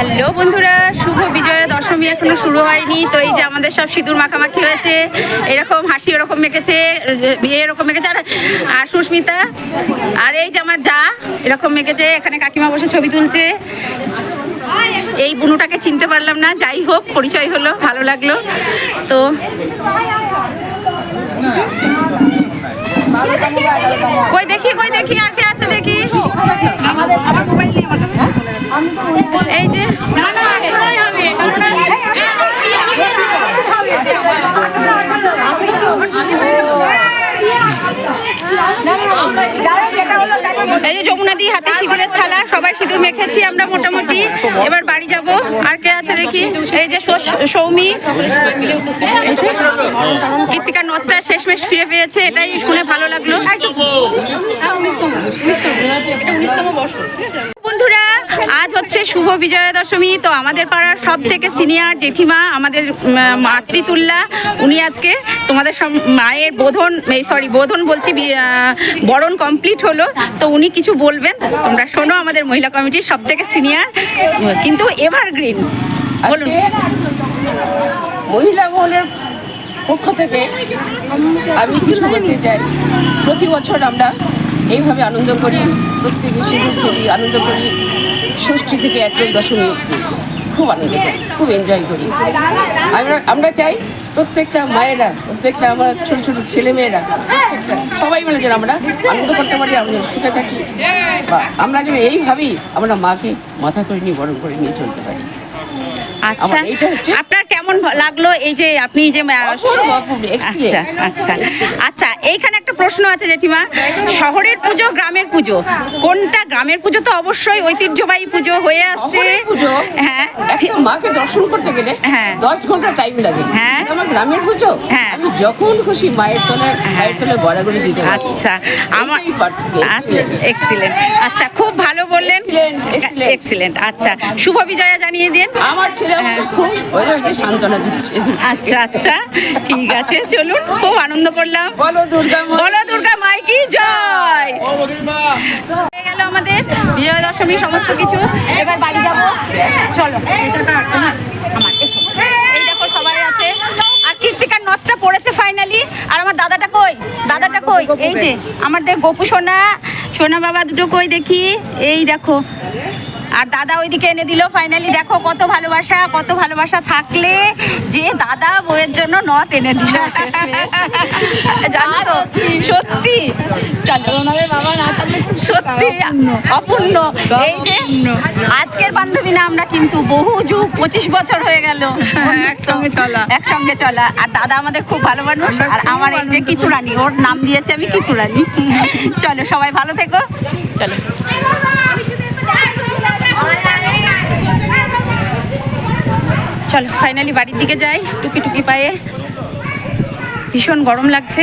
Hello বন্ধুরা, শুভ বিজয়া দশমী এখনো শুরু হয়নি। তো এই যে আমাদের সব সিঁদুর মাখামাখি হয়েছে, এরকম হাসি ওরকম মেখেছে, এরকম মেখেছে, আর সুস্মিতা আর এই যে আমার যা এরকম মেখেছে। এখানে কাকিমা বসে ছবি তুলছে। এই বুনুটাকে চিনতে পারলাম না, যাই হোক পরিচয় হলো, ভালো লাগলো। তো কই দেখি আর কে আছে দেখি। এই যে এই যে যমুনাদি হাতে সিঁদুরের থালা, সবাই সিঁদুর মেখেছি আমরা মোটামুটি। এবার বাড়ি যাব। আর কে আছে দেখি। এই যে সৌমি, কৃতিকা নত্রা শেষমেশ ফিরে পেয়েছে, এটাই শুনে ভালো লাগলো। বন্ধুরা, আজ হচ্ছে শুভ বিজয়া দশমী। তো আমাদের পাড়ার সব থেকে সিনিয়র জেঠিমা, আমাদের মাতৃতুল্যা, উনি আজকে তোমাদের সব মায়ের বোধন বলছি, বরণ কমপ্লিট হলো। তো উনি কিছু বলবেন, তোমরা শোনো। আমাদের মহিলা কমিটির সব থেকে সিনিয়র কিন্তু এভারগ্রিন। বলুন। মহিলা মহলের পক্ষ থেকে আমি কিছু বলতে চাই। প্রতি বছর আমরা এইভাবে আনন্দ করি, প্রত্যেকে সিঁদুর খেলি, আনন্দ করি। ষষ্ঠী থেকে একদম দশমী অবধি খুব আনন্দ করি, খুব এনজয় করি। আমরা চাই প্রত্যেকটা মায়েরা, প্রত্যেকটা আমার ছোট ছোট ছেলেমেয়েরা, প্রত্যেকটা সবাই মিলে যেন আমরা আনন্দ করতে পারি, আমরা সুখে থাকি, বা আমরা যেন এইভাবেই আমরা মাকে মাথা করে নিয়ে বরণ করে নিয়ে চলতে পারি। আচ্ছা, আপনার কেমন লাগলো এই যে আপনি যে আচ্ছা, এইখানে একটা প্রশ্ন আছে জেঠিমা, শহরের পুজো গ্রামের পুজো কোনটা? গ্রামের পুজো তো অবশ্যই ঐতিহ্যবাহী পুজো হয়ে আসছে। হ্যাঁ, মাকে দর্শন করতে গেলে 10 ঘন্টা টাইম লাগে। হ্যাঁ, আমার গ্রামের পুজো আমি যখন খুশি মায়ের তলায় গড়াগড়ি দিতে। আচ্ছা, আমার এক্সিলেন্ট। আচ্ছা, খুব ভালো বললেন, এক্সিলেন্ট। আচ্ছা, শুভ বিজয়া জানিয়ে দিন। আমার ছেলে খুব সান্ত্বনা দিচ্ছে। আচ্ছা আচ্ছা, ঠিক আছে, চলুন, খুব আনন্দ করলাম। বলো দুর্গা মাই কি জয়। হয়ে গেল আমাদের বিজয়া দশমী সমস্ত কিছু। এবার বাড়ি যাব, চলো। আমার এই দেখো সবাই আছে, আর কৃতিকার নথটা পড়েছে ফাইনালি। আর আমার দাদাটা কই? এই যে আমাদের গোপু সোনা বাবা দুটো কই দেখি। এই দেখো, আর দাদা ওইদিকে এনে দিল ফাইনালি। দেখো কত ভালোবাসা থাকলে যে দাদা বউয়ের জন্য নথ এনে দিল। জানো তো, সত্যি সত্যি অপূর্ণ। এই যে আজকের বান্ধবী না আমরা, কিন্তু বহু যুগ 25 বছর হয়ে গেল একসঙ্গে চলা। আর দাদা আমাদের খুব ভালো মানুষ। আর আমার এই যে কিতুরানি, ওর নাম দিয়েছে আমি কিতুরানি। চলো, সবাই ভালো থেকো, চলো। চলো ফাইনালি বাড়ির দিকে যাই, টুকি পায়ে, ভীষণ গরম লাগছে।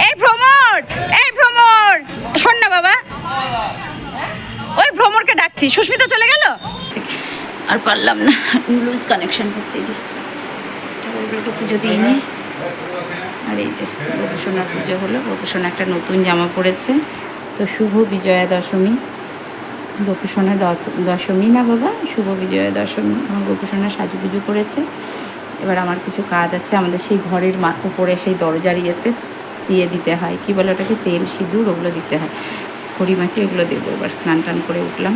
এই ভ্রমর শোন না বাবা, ওই ভ্রমরকে ডাকছি। সুস্মিতা চলে গেল, আর পারলাম না, লুজ কানেকশন হচ্ছে। যে ওইগুলোকে পুজো দিয়ে নি। আর এই যে গোপুসোনার পুজো হলো, গোপুসোনা একটা নতুন জামা পরেছে। তো শুভ বিজয়া দশমী, গোপুসোনা দশমী না বাবা, শুভ বিজয়া দশমী। আমার গোপুসোনা সাজুগুজু করেছে। এবার আমার কিছু কাজ আছে, আমাদের সেই ঘরের উপরে সেই দরজার ইয়েতে দিয়ে দিতে হয়, কি বলে ওটাকে, তেল সিঁদুর ওগুলো দিতে হয়, খড়িমাটি ওগুলো দেবো। এবার স্নান টান করে উঠলাম।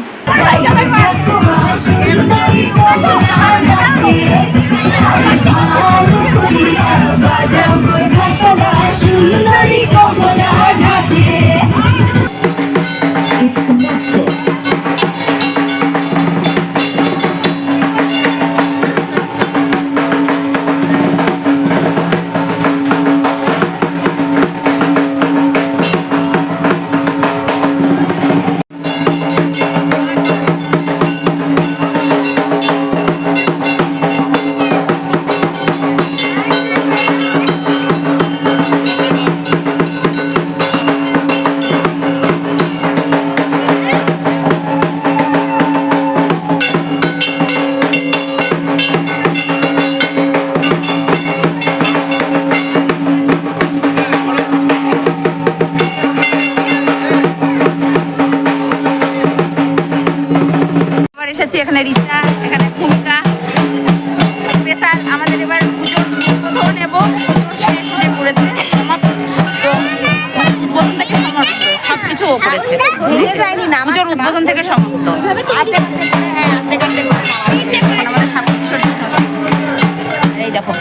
এসেছি, এখানে রিচা, এখানে ভূমিকা স্পেশাল। আমাদের এবার পুজোর উদ্বোধন এবং পুজোর শেষ যে করেছে সমাপ্ত, তো উদ্বোধন থেকে সমাপ্ত সব কিছু ও করেছে। পুজোর উদ্বোধন থেকে সমাপ্ত। এখন আমাদের ঠাকুর বিসর্জন হবে। আর এই দেখো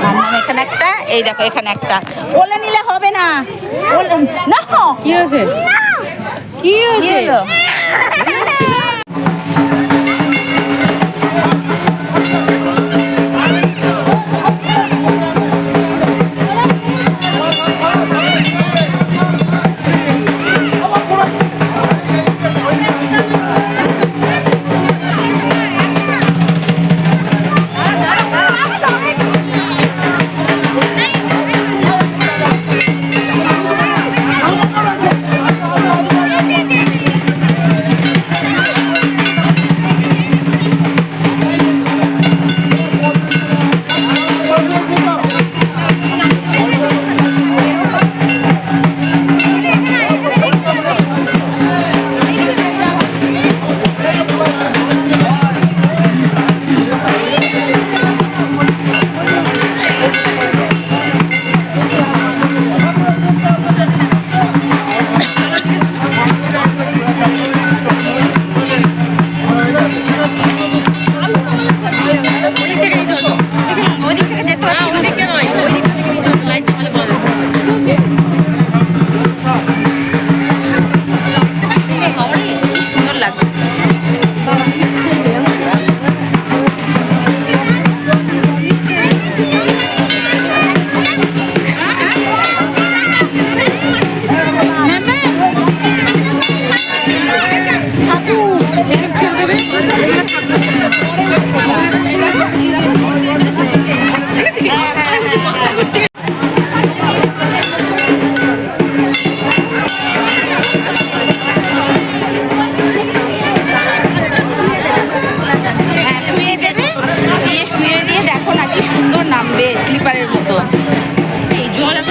মাম্মাম এখানে একটা, এই দেখো এখানে একটা। কোলে নিলে হবে না, না কি হয়েছে? কি হয়েছে? ওদিক থেকে যেতে পারছি না। সুন্দর লাগছে। শুয়ে দেবে, দিয়ে শুয়ে দিয়ে দেখো না কি সুন্দর নামবে স্লিপারের মতো। এই জল এত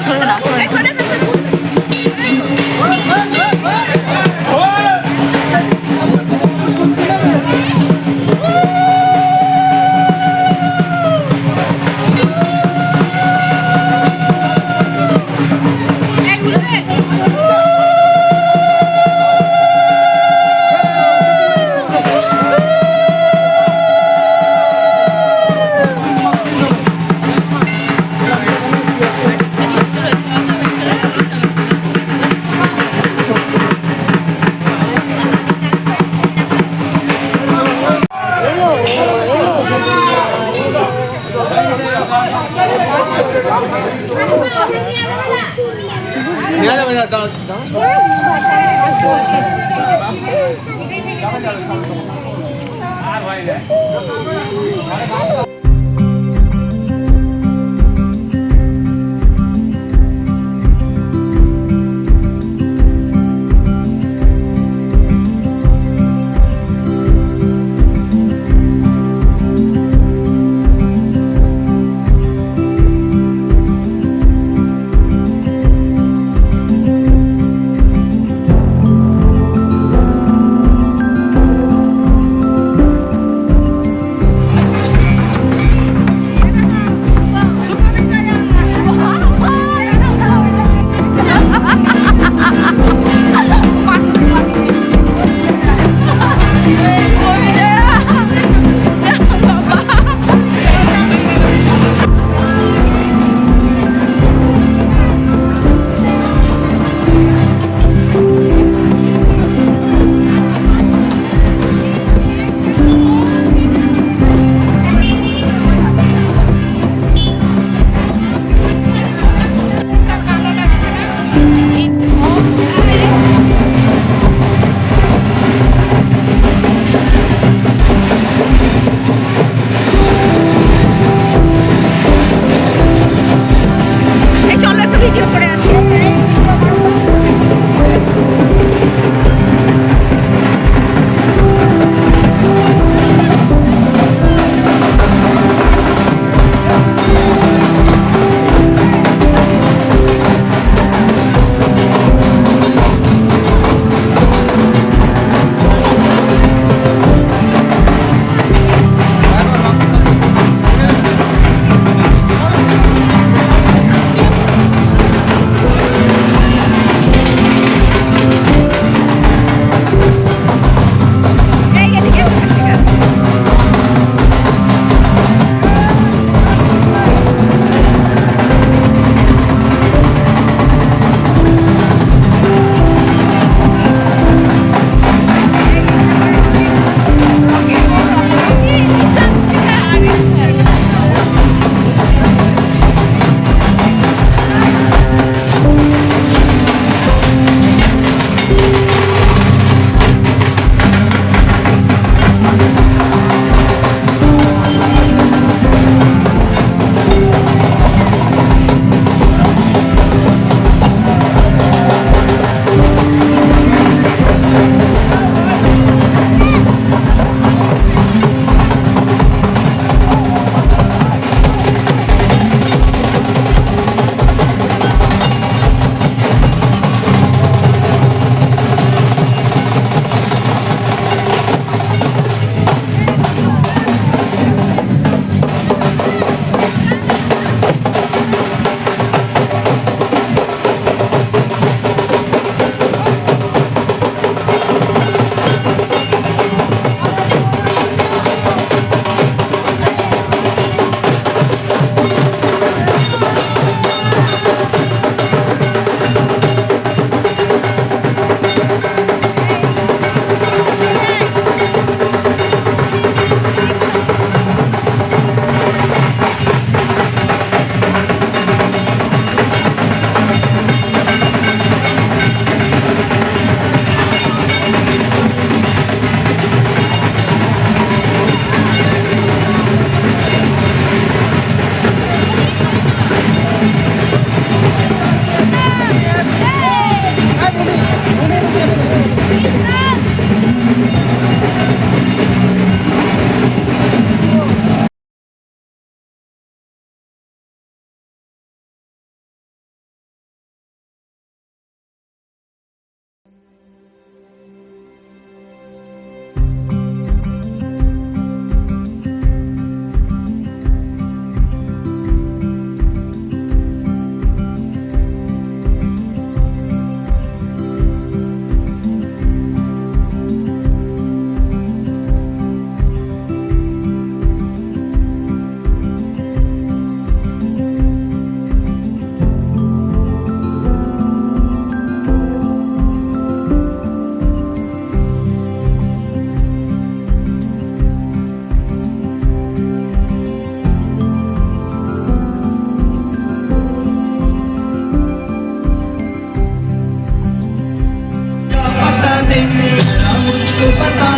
ধরো না,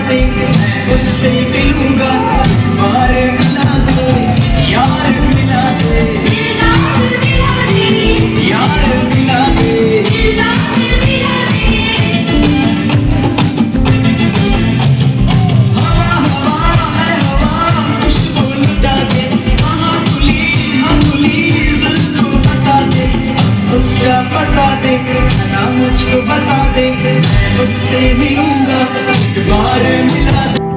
दे, उससे मिलूंगा, बार मिला दे, यार मिला दे, यार मिला दे। हवा हवा है हवा, खुशबू लुटा दे, हाँ खुली जुल्फ़ बता दे, उसका पता दे, ना मुझको बता दे, उससे मिलूंगा, एक बार मिला दे।